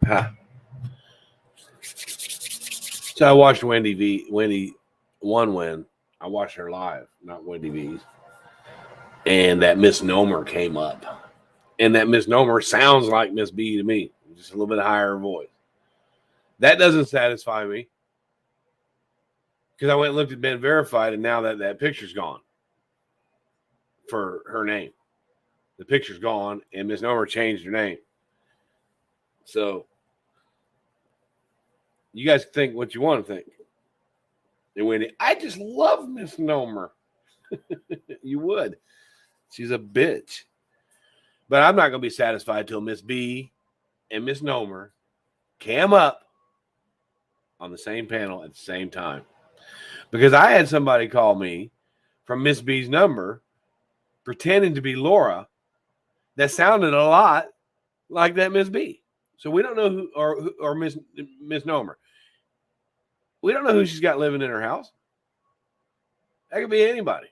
Huh. So I watched Wendy one win. I watched her live, not Wendy V's. And that misnomer came up. And that misnomer sounds like Miss B to me, just a little bit higher voice. That doesn't satisfy me. Because I went and looked at Ben Verified, and now that picture's gone for her name. The picture's gone, and Miss Nomer changed her name. So you guys think what you want to think. And when I just love Miss Nomer. You would. She's a bitch. But I'm not going to be satisfied till Miss B and Miss Nomer cam up on the same panel at the same time. Because I had somebody call me from Miss B's number pretending to be Laura that sounded a lot like that Miss B. So we don't know who or Miss Nomer. We don't know who she's got living in her house. That could be anybody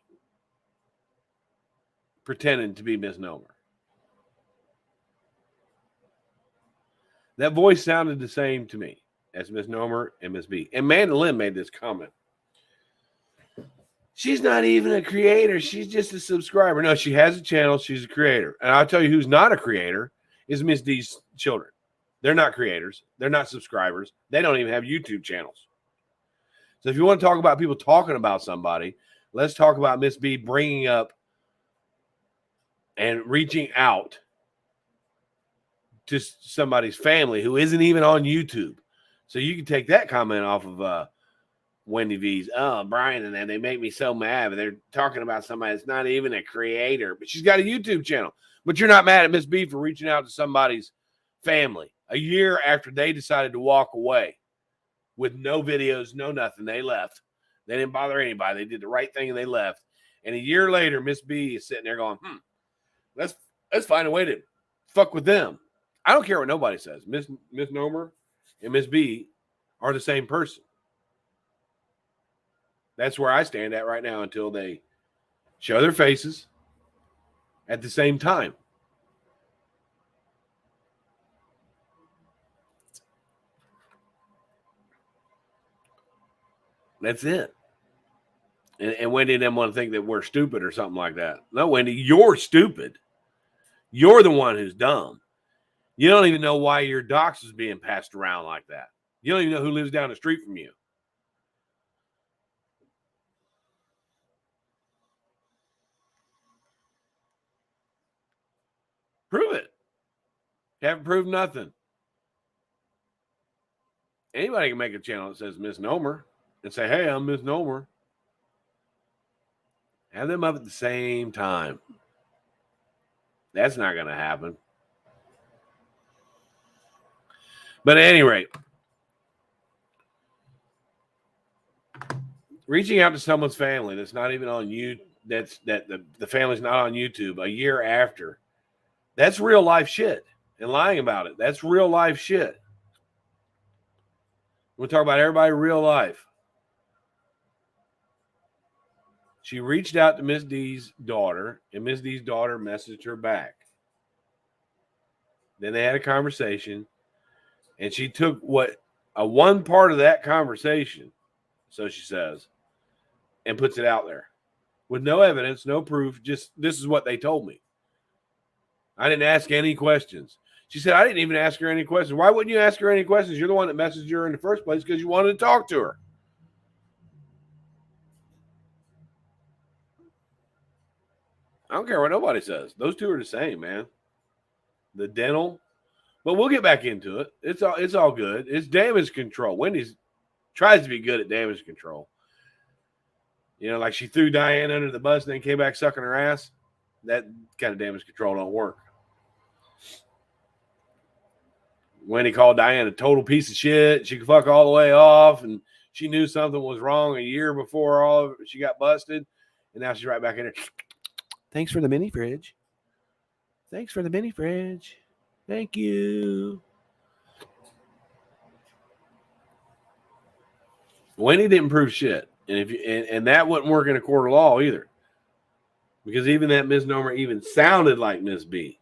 pretending to be Miss Nomer. That voice sounded the same to me as Miss Nomer and Miss B. And Manda Lynn made this comment. She's not even a creator. She's just a subscriber. No, she has a channel. She's a creator. And I'll tell you who's not a creator is Miss D's children. They're not creators. They're not subscribers. They don't even have YouTube channels. So if you want to talk about people talking about somebody, let's talk about Miss B bringing up and reaching out to somebody's family who isn't even on YouTube. So you can take that comment off of Wendy V's. Oh, Brian and them, they make me so mad. But they're talking about somebody that's not even a creator, but she's got a YouTube channel. But you're not mad at Miss B for reaching out to somebody's family a year after they decided to walk away with no videos, no nothing. They left. They didn't bother anybody. They did the right thing and they left. And a year later, Miss B is sitting there going, let's find a way to fuck with them. I don't care what nobody says. Miss Nomer and Miss B are the same person. That's where I stand at right now until they show their faces at the same time. That's it. And Wendy and them want to think that we're stupid or something like that. No, Wendy, you're stupid. You're the one who's dumb. You don't even know why your docs is being passed around like that. You don't even know who lives down the street from you. Prove it. Haven't proved nothing. Anybody can make a channel that says Miss Nomer and say, hey, I'm Miss Nomer. Have them up at the same time. That's not going to happen. But at any rate, reaching out to someone's family that's not even on you, that the family's not on YouTube a year after, that's real life shit. And lying about it, that's real life shit. We'll talk about everybody real life. She reached out to Miss D's daughter, and Miss D's daughter messaged her back. Then they had a conversation, and she took one part of that conversation, so she says, and puts it out there with no evidence, no proof. Just this is what they told me. I didn't ask any questions. She said, I didn't even ask her any questions. Why wouldn't you ask her any questions? You're the one that messaged her in the first place because you wanted to talk to her. I don't care what nobody says. Those two are the same, man. The dental. But we'll get back into it. It's all good. It's damage control. Wendy's tries to be good at damage control. You know, like she threw Diane under the bus and then came back sucking her ass. That kind of damage control don't work. Wendy called Diane a total piece of shit. She could fuck all the way off, and she knew something was wrong a year before she got busted, and now she's right back in there. Thanks for the mini fridge. Thanks for the mini fridge. Thank you. Wendy didn't prove shit, and that wouldn't work in a court of law either, because even that misnomer even sounded like Miss B.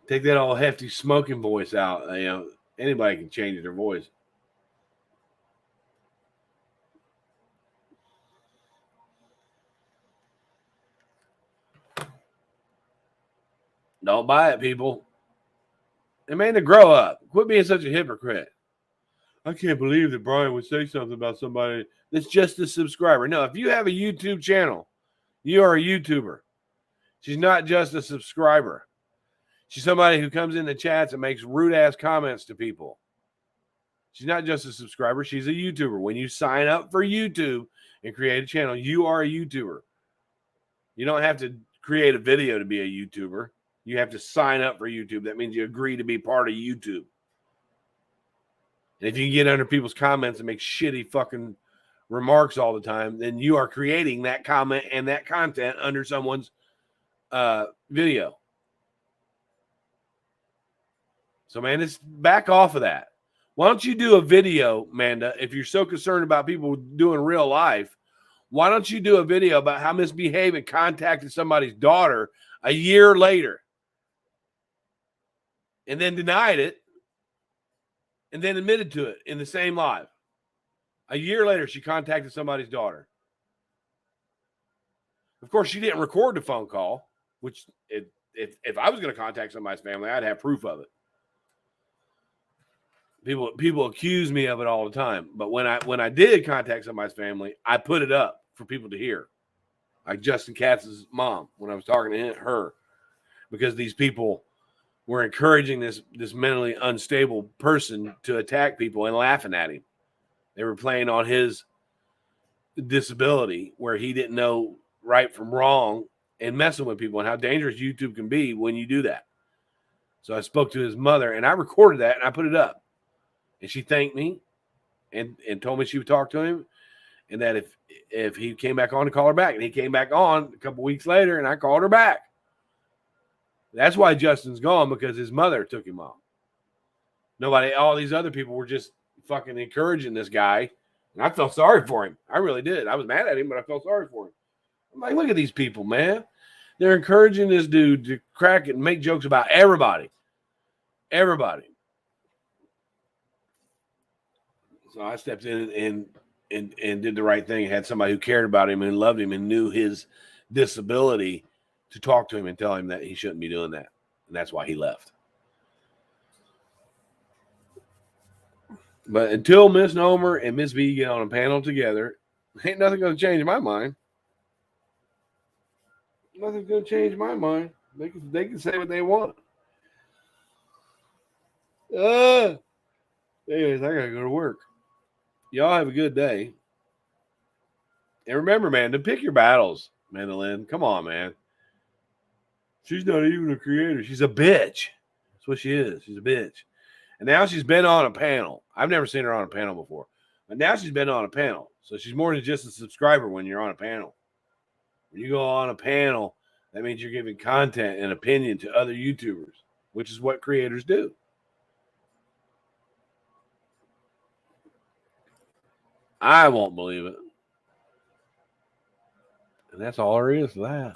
Take that all hefty smoking voice out. You know, anybody can change their voice. Don't buy it, people. Amanda, grow up. Quit being such a hypocrite. I can't believe that Bryan would say something about somebody that's just a subscriber. No, if you have a YouTube channel, you are a YouTuber. She's not just a subscriber. She's somebody who comes in the chats and makes rude ass comments to people. She's not just a subscriber. She's a YouTuber. When you sign up for YouTube and create a channel, you are a YouTuber. You don't have to create a video to be a YouTuber. You have to sign up for YouTube. That means you agree to be part of YouTube. And if you get under people's comments and make shitty fucking remarks all the time, then you are creating that comment and that content under someone's video. So, man, just back off of that. Why don't you do a video, Manda, if you're so concerned about people doing real life? Why don't you do a video about how misbehaving contacted somebody's daughter a year later and then denied it and then admitted to it in the same live? A year later, she contacted somebody's daughter. Of course, she didn't record the phone call, which if I was going to contact somebody's family, I'd have proof of it. People accuse me of it all the time, but when I did contact somebody's family, I put it up for people to hear, like Justin Katz's mom when I was talking to her, because these people were encouraging this mentally unstable person to attack people and laughing at him. They were playing on his disability where he didn't know right from wrong and messing with people and how dangerous YouTube can be when you do that. So I spoke to his mother and I recorded that and I put it up. And she thanked me and told me she would talk to him and that if he came back on to call her back. And he came back on a couple weeks later and I called her back. That's why Justin's gone, because his mother took him off. All these other people were just fucking encouraging this guy. And I felt sorry for him. I really did. I was mad at him, but I felt sorry for him. I'm like, look at these people, man. They're encouraging this dude to crack it and make jokes about everybody. Everybody. So I stepped in and did the right thing. Had somebody who cared about him and loved him and knew his disability to talk to him and tell him that he shouldn't be doing that. And that's why he left. But until Miss Nomer and Miss B get on a panel together, ain't nothing going to change my mind. Nothing's going to change my mind. They can say what they want. Anyways, I got to go to work. Y'all have a good day. And remember, man, to pick your battles, Manda Lynn. Come on, man. She's not even a creator. She's a bitch. That's what she is. She's a bitch. And now she's been on a panel. I've never seen her on a panel before. But now she's been on a panel. So she's more than just a subscriber when you're on a panel. When you go on a panel, that means you're giving content and opinion to other YouTubers, which is what creators do. I won't believe it. And that's all there is to that.